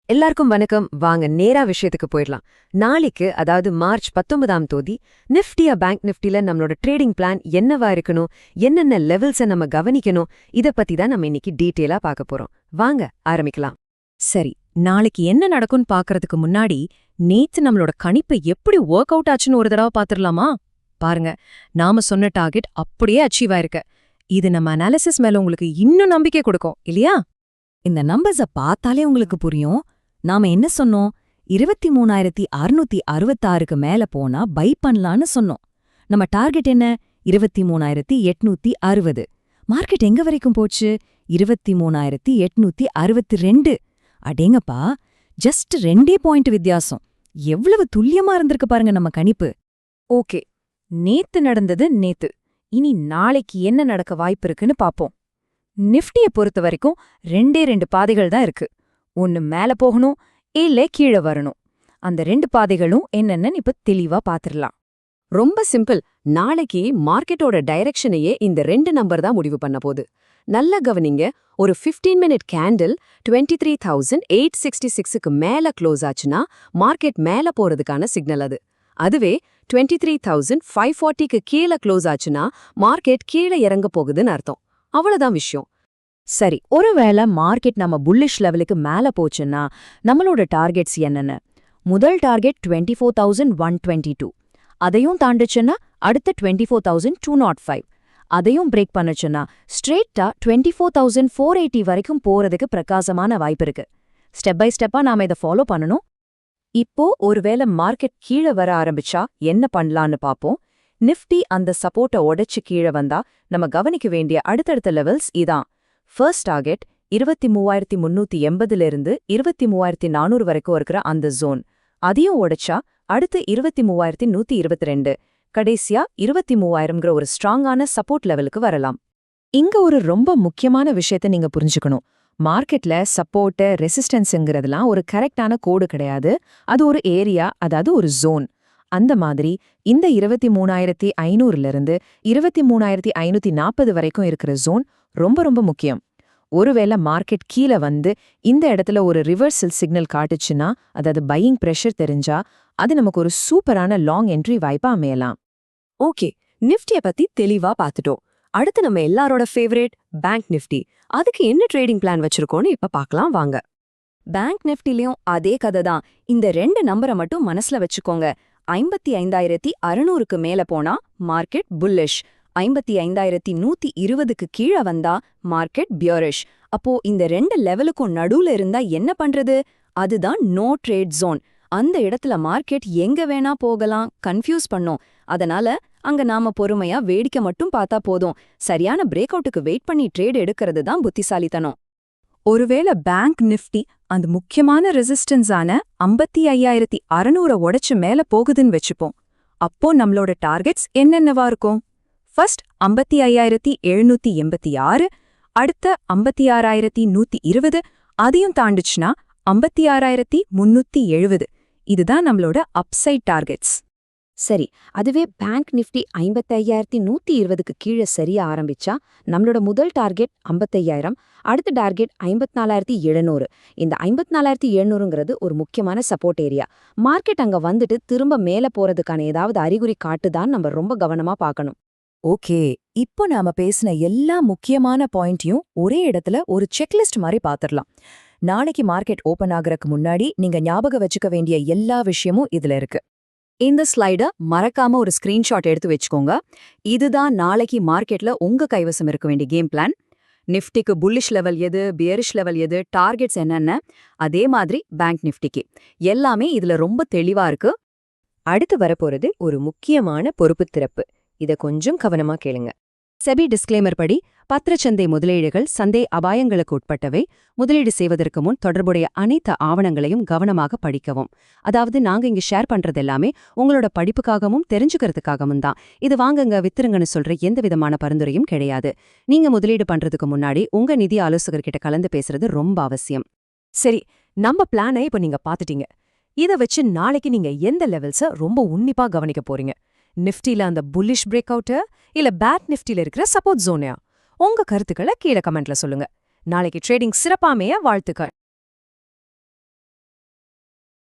எல்லாருக்கும் வணக்கம். வாங்க நேரா விஷயத்துக்கு போயிடலாம். நாளைக்கு, அதாவது மார்ச் 19ஆம் தேதி, நிஃப்டியா பேங்க் நிஃப்டில நம்மளோட ட்ரேடிங் பிளான் என்னவா இருக்கணும், என்னென்ன லெவல்ஸை நம்ம கவனிக்கணும், இத பத்தி தான் நம்ம இன்னைக்கு டீட்டெயிலா பார்க்க போறோம். வாங்க ஆரம்பிக்கலாம். சரி, நாளைக்கு என்ன நடக்கும்னு பாக்குறதுக்கு முன்னாடி நேத்து நம்மளோட கணிப்பு எப்படி ஒர்க் அவுட் ஆச்சுன்னு ஒரு தடவை பாத்துடலாமா? பாருங்க, நாம சொன்ன டார்கெட் அப்படியே அச்சீவ் ஆயிருக்கு. இது நம்ம அனாலிசிஸ் மேல உங்களுக்கு இன்னும் நம்பிக்கை கொடுக்கும் இல்லையா? இந்த நம்பர்ஸ பார்த்தாலே உங்களுக்கு புரியும். நாம என்ன சொன்னோம்? 23,666க்கு மேல போனா பை பண்ணலான்னு சொன்னோம். நம்ம டார்கெட் என்ன? 23,860. மார்க்கெட் எங்க வரைக்கும் போச்சு? 23,862. அடேங்கப்பா, ஜஸ்ட் 2 பாயிண்ட் வித்தியாசம். எவ்வளவு துல்லியமா இருந்திருக்கு பாருங்க நம்ம கணிப்பு. ஓகே, நேத்து நடந்தது நேத்து. இனி நாளைக்கு என்ன நடக்க வாய்ப்பு இருக்குன்னு பாப்போம். நிஃப்டிய பொறுத்த வரைக்கும் 2 பாதைகள் தான் இருக்கு. ஒன்னு மேல போகணும், இல்ல கீழே வரணும். அந்த 2 பாதைகளும் என்னன்னு இப்ப தெளிவா பாத்துரலாம். ரொம்ப சிம்பிள். நாளைக்கு மார்க்கெட்டோட டைரக்ஷனையே இந்த 2 நம்பர் தான் முடிவு பண்ண போகுது. நல்லா கவனிங்க. ஒரு 15 மினிட் கேண்டில் 23,866க்கு மேல க்ளோஸ் ஆச்சுன்னா மார்க்கெட் மேல போறதுக்கான சிக்னல் அது. அதுவே 23,540க்கு கீழே க்ளோஸ் ஆச்சுன்னா மார்க்கெட் கீழே இறங்க போகுதுன்னு அர்த்தம். அவ்வளவுதான் விஷயம். சரி, ஒருவேளை மார்க்கெட் நம்ம புல்லிஷ் லெவலுக்கு மேல போச்சுன்னா நம்மளோட டார்கெட்ஸ் என்னென்ன? முதல் டார்கெட் 24,122. அதையும் தாண்டுச்சுன்னா அடுத்த 24,205. அதையும் பிரேக் பண்ணுச்சுன்னா ஸ்ட்ரெயிட்டா 24,480 வரைக்கும் போறதுக்கு பிரகாசமான வாய்ப்பு இருக்கு. ஸ்டெப் பை ஸ்டெப்பா நாம இதை ஃபாலோ பண்ணணும். இப்போ ஒருவேளை மார்க்கெட் கீழே வர ஆரம்பிச்சா என்ன பண்ணலான்னு பாப்போம். நிஃப்டி அந்த சப்போர்ட்டை உடைச்சு கீழே வந்தா நம்ம கவனிக்க வேண்டிய அடுத்தடுத்த லெவல்ஸ் இதான். ஃபர்ஸ்ட் டார்கெட் 23,380லிருந்து 23,400 வரைக்கும் இருக்கிற அந்த ஜோன். அதையும் உடைச்சா அடுத்து 23,122. கடைசியா 23,000ங்கிற ஒரு ஸ்ட்ராங்கான சப்போர்ட் லெவலுக்கு வரலாம். இங்க ஒரு ரொம்ப முக்கியமான விஷயத்த நீங்க புரிஞ்சுக்கணும். மார்க்கெட்ல சப்போர்ட், ரெசிஸ்டன்ஸ்ங்கிறதுலாம் ஒரு கரெக்டான கோடு கிடையாது. அது ஒரு ஏரியா, அதாவது ஒரு ஜோன். அந்த மாதிரி இந்த 23,500லிருந்து 23,540 வரைக்கும் இருக்கிற ஜோன் ரொம்ப ரொம்ப முக்கியம். ஒருவேளை மார்க்கெட் கீழே வந்து இந்த இடத்துல ஒரு ரிவர்சல் சிக்னல் காட்டுச்சுன்னா, அதாவது பையிங் பிரஷர் தெரிஞ்சா, அது நமக்கு ஒரு சூப்பரான லாங் என்ட்ரி வாய்ப்பா அமையலாம். ஓகே, நிஃப்டியை பத்தி தெளிவா பார்த்துட்டோம். அடுத்து நம்ம எல்லாரோட ஃபேவரேட் பேங்க் நிஃப்டி. அதுக்கு என்ன ட்ரேடிங் பிளான் வச்சிருக்கோன்னு இப்ப பார்க்கலாம் வாங்க. பேங்க் நிஃப்டிலையும் அதே கதை தான். இந்த 2 நம்பரை மட்டும் மனசுல வச்சுக்கோங்க. 55,600க்கு மேல போனா மார்க்கெட் புல்லிஷ், 55,120க்கு கீழே வந்தா மார்க்கெட் பியரிஷ். அப்போ இந்த 2 லெவலுக்கும் நடுவுல இருந்தா என்ன பண்றது? அதுதான் நோ ட்ரேட் ஜோன். அந்த இடத்துல மார்க்கெட் எங்க வேணா போகலாம், கன்ஃபியூஸ் பண்ணும். அதனால அங்க நாம பொறுமையா வேடிக்கை மட்டும் பார்த்தா போதும். சரியான பிரேக் அவுட்டுக்கு வெயிட் பண்ணி ட்ரேட் எடுக்கிறது தான் புத்திசாலித்தனம். ஒருவேளை பேங்க் நிஃப்டி அந்த முக்கியமான ரெசிஸ்டன்ஸான 55,600 உடைச்சு மேல போகுதுன்னு வச்சுப்போம். அப்போ நம்மளோட டார்கெட்ஸ் என்னென்னவா இருக்கும்? ஃபர்ஸ்ட் 55,786, அடுத்த 56,120, அதையும் தாண்டுச்சுன்னா 56,370. இதுதான் நம்மளோட அப்சைட் டார்கெட்ஸ். சரி, அதுவே பேங்க் நிஃப்டி 55,120க்கு கீழே சரியா ஆரம்பிச்சா நம்மளோட முதல் டார்கெட் 55,000, அடுத்த டார்கெட் 54,700. இந்த 54,700ங்கிறது ஒரு முக்கியமான சப்போர்ட் ஏரியா. மார்க்கெட் அங்க வந்துட்டு திரும்ப மேல போறதுக்கான ஏதாவது அறிகுறி காட்டுதான் நம்ம ரொம்ப கவனமா பார்க்கணும். ஓகே, இப்போ நாம பேசின எல்லா முக்கியமான பாயிண்ட்டையும் ஒரே இடத்துல ஒரு செக்லிஸ்ட் மாதிரி பாத்துரலாம். நாளைக்கு மார்க்கெட் ஓபன் ஆகுறதுக்கு முன்னாடி நீங்க ஞாபகம் வச்சுக்க வேண்டிய எல்லா விஷயமும் இதுல இருக்கு. இந்த ஸ்லைட மறக்காம ஒரு ஸ்கிரீன்ஷாட் எடுத்து வச்சுக்கோங்க. இதுதான் நாளைக்கு மார்க்கெட்ல உங்க கைவசம் இருக்க வேண்டிய கேம் பிளான். நிஃப்டிக்கு புல்லிஷ் லெவல் எது, பியரிஷ் லெவல் எது, டார்கெட்ஸ் என்னென்ன, அதே மாதிரி பேங்க் நிஃப்டிக்கு எல்லாமே இதுல ரொம்ப தெளிவா இருக்கு. அடுத்து வரப்போறது ஒரு முக்கியமான பொறுப்பு திறப்பு. இத கொஞ்சம் கவனமா கேளுங்க. செபி டிஸ்க்ளைமர் படி பத்திரச்சந்தை முதலீடுகள் சந்தை அபாயங்களுக்கு உட்பட்டவை. முதலீடு செய்வதற்கு முன் தொடர்புடைய அனைத்து ஆவணங்களையும் கவனமாக படிக்கவும். அதாவது நாங்க இங்க ஷேர் பண்றது எல்லாமே உங்களோட படிப்புக்காகவும் தெரிஞ்சுக்கிறதுக்காகவும் தான். இது வாங்குங்க வித்துருங்கன்னு சொல்ற எந்த விதமான பரிந்துரையும் கிடையாது. நீங்க முதலீடு பண்றதுக்கு முன்னாடி உங்க நிதி ஆலோசகர்கிட்ட கலந்து பேசுறது ரொம்ப அவசியம். சரி, நம்ம பிளானை இப்ப நீங்க பாத்துட்டீங்க. இத வச்சு நாளைக்கு நீங்க எந்த லெவல்ஸ ரொம்ப உன்னிப்பா கவனிக்க போறீங்க? நிஃப்டில அந்த புல்லிஷ் பிரேக் அவுட், இல்ல பேட் நிஃப்டில இருக்கிற சப்போர்ட் ஜோனையா? உங்க கருத்துக்களை கீழே கமெண்ட்ல சொல்லுங்க. நாளைக்கு ட்ரேடிங் சிறப்பாமைய வாழ்த்துக்கள்.